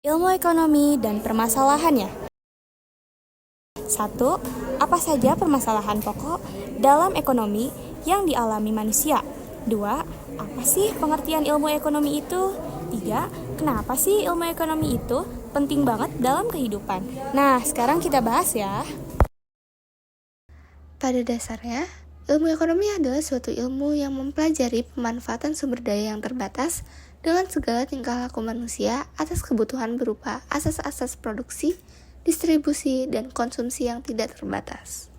Ilmu ekonomi dan permasalahannya. 1. Apa saja permasalahan pokok dalam ekonomi yang dialami manusia? 2. Apa sih pengertian ilmu ekonomi itu? 3. Kenapa sih ilmu ekonomi itu penting banget dalam kehidupan? Nah, sekarang kita bahas ya. Pada dasarnya, ilmu ekonomi adalah suatu ilmu yang mempelajari pemanfaatan sumber daya yang terbatas dengan segala tingkah laku manusia atas kebutuhan berupa asas-asas produksi, distribusi, dan konsumsi yang tidak terbatas.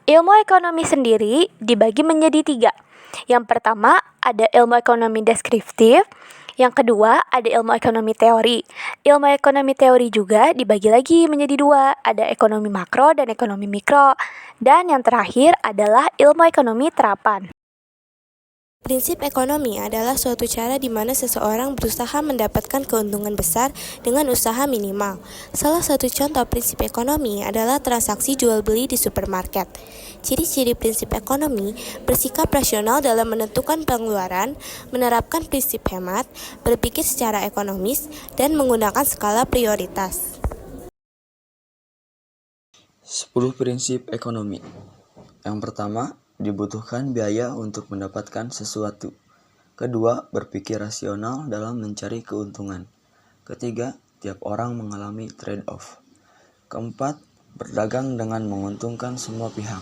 Ilmu ekonomi sendiri dibagi menjadi 3. Yang pertama ada ilmu ekonomi deskriptif, yang kedua ada ilmu ekonomi teori. Ilmu ekonomi teori juga dibagi lagi menjadi 2, ada ekonomi makro dan ekonomi mikro. Dan yang terakhir adalah ilmu ekonomi terapan. Prinsip ekonomi adalah suatu cara di mana seseorang berusaha mendapatkan keuntungan besar dengan usaha minimal. Salah satu contoh prinsip ekonomi adalah transaksi jual beli di supermarket. Ciri-ciri prinsip ekonomi bersikap rasional dalam menentukan pengeluaran, menerapkan prinsip hemat, berpikir secara ekonomis, dan menggunakan skala prioritas. 10 prinsip ekonomi. Yang pertama, dibutuhkan biaya untuk mendapatkan sesuatu. Kedua, berpikir rasional dalam mencari keuntungan. Ketiga, tiap orang mengalami trade-off. Keempat, berdagang dengan menguntungkan semua pihak.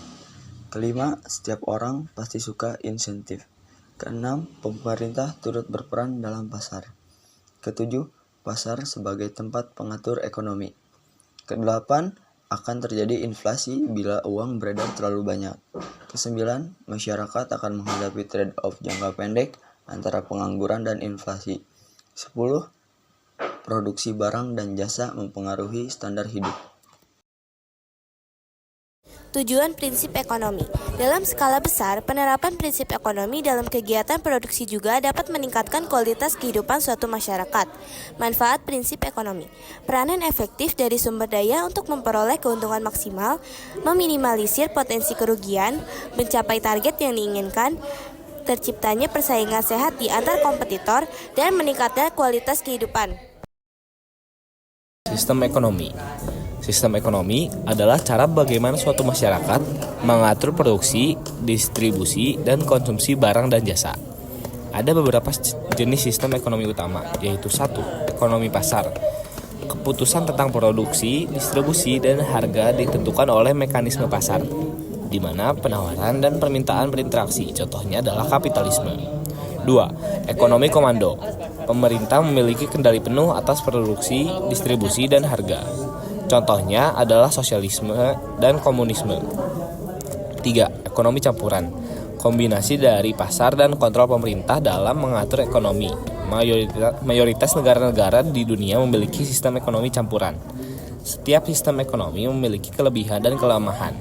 Kelima, setiap orang pasti suka insentif. Keenam, pemerintah turut berperan dalam pasar. Ketujuh, pasar sebagai tempat pengatur ekonomi. Kedelapan, akan terjadi inflasi bila uang beredar terlalu banyak. Kesembilan, masyarakat akan menghadapi trade-off jangka pendek antara pengangguran dan inflasi. 10, produksi barang dan jasa mempengaruhi standar hidup. Tujuan prinsip ekonomi. Dalam skala besar, penerapan prinsip ekonomi dalam kegiatan produksi juga dapat meningkatkan kualitas kehidupan suatu masyarakat. Manfaat prinsip ekonomi. Peranan efektif dari sumber daya untuk memperoleh keuntungan maksimal, meminimalisir potensi kerugian, mencapai target yang diinginkan, terciptanya persaingan sehat di antar kompetitor, dan meningkatnya kualitas kehidupan. Sistem ekonomi. Sistem ekonomi adalah cara bagaimana suatu masyarakat mengatur produksi, distribusi, dan konsumsi barang dan jasa. Ada beberapa jenis sistem ekonomi utama, yaitu 1. Ekonomi pasar. Keputusan tentang produksi, distribusi, dan harga ditentukan oleh mekanisme pasar, di mana penawaran dan permintaan berinteraksi, contohnya adalah kapitalisme. 2. Ekonomi komando. Pemerintah memiliki kendali penuh atas produksi, distribusi, dan harga. Contohnya adalah sosialisme dan komunisme. 3. Ekonomi campuran. Kombinasi dari pasar dan kontrol pemerintah dalam mengatur ekonomi. Mayoritas negara-negara di dunia memiliki sistem ekonomi campuran. Setiap sistem ekonomi memiliki kelebihan dan kelemahan,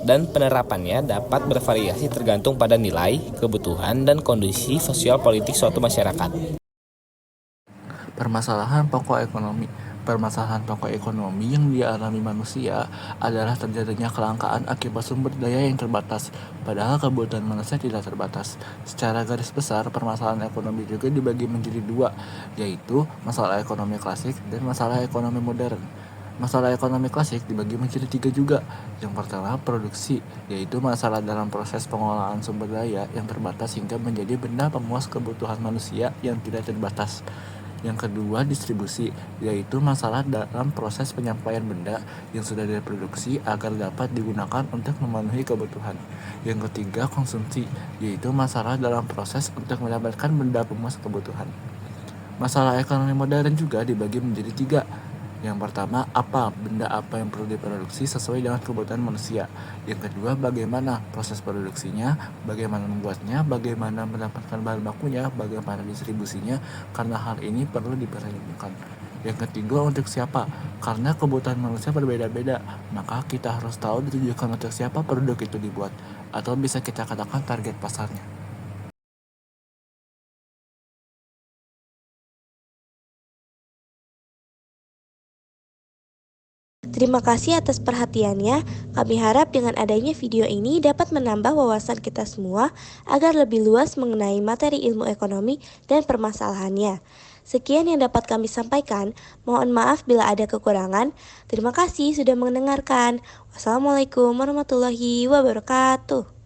dan penerapannya dapat bervariasi tergantung pada nilai, kebutuhan, dan kondisi sosial politik suatu masyarakat. Permasalahan pokok ekonomi. Permasalahan pokok ekonomi yang dialami manusia adalah terjadinya kelangkaan akibat sumber daya yang terbatas, padahal kebutuhan manusia tidak terbatas. Secara garis besar, permasalahan ekonomi juga dibagi menjadi 2, yaitu masalah ekonomi klasik dan masalah ekonomi modern. Masalah ekonomi klasik dibagi menjadi 3 juga. Yang pertama, produksi, yaitu masalah dalam proses pengolahan sumber daya yang terbatas hingga menjadi benda pemuas kebutuhan manusia yang tidak terbatas. Yang kedua, distribusi, yaitu masalah dalam proses penyampaian benda yang sudah diproduksi agar dapat digunakan untuk memenuhi kebutuhan. Yang ketiga, konsumsi, yaitu masalah dalam proses untuk mendapatkan benda pemuas kebutuhan. Masalah ekonomi modern juga dibagi menjadi 3. Yang pertama, benda apa yang perlu diproduksi sesuai dengan kebutuhan manusia. Yang kedua, bagaimana proses produksinya, bagaimana membuatnya, bagaimana mendapatkan bahan bakunya, bagaimana distribusinya, karena hal ini perlu diperhitungkan. Yang ketiga, untuk siapa? Karena kebutuhan manusia berbeda-beda, maka kita harus tahu ditujukan untuk siapa produk itu dibuat, atau bisa kita katakan target pasarnya. Terima kasih atas perhatiannya. Kami harap dengan adanya video ini dapat menambah wawasan kita semua agar lebih luas mengenai materi ilmu ekonomi dan permasalahannya. Sekian yang dapat kami sampaikan. Mohon maaf bila ada kekurangan. Terima kasih sudah mendengarkan. Wassalamualaikum warahmatullahi wabarakatuh.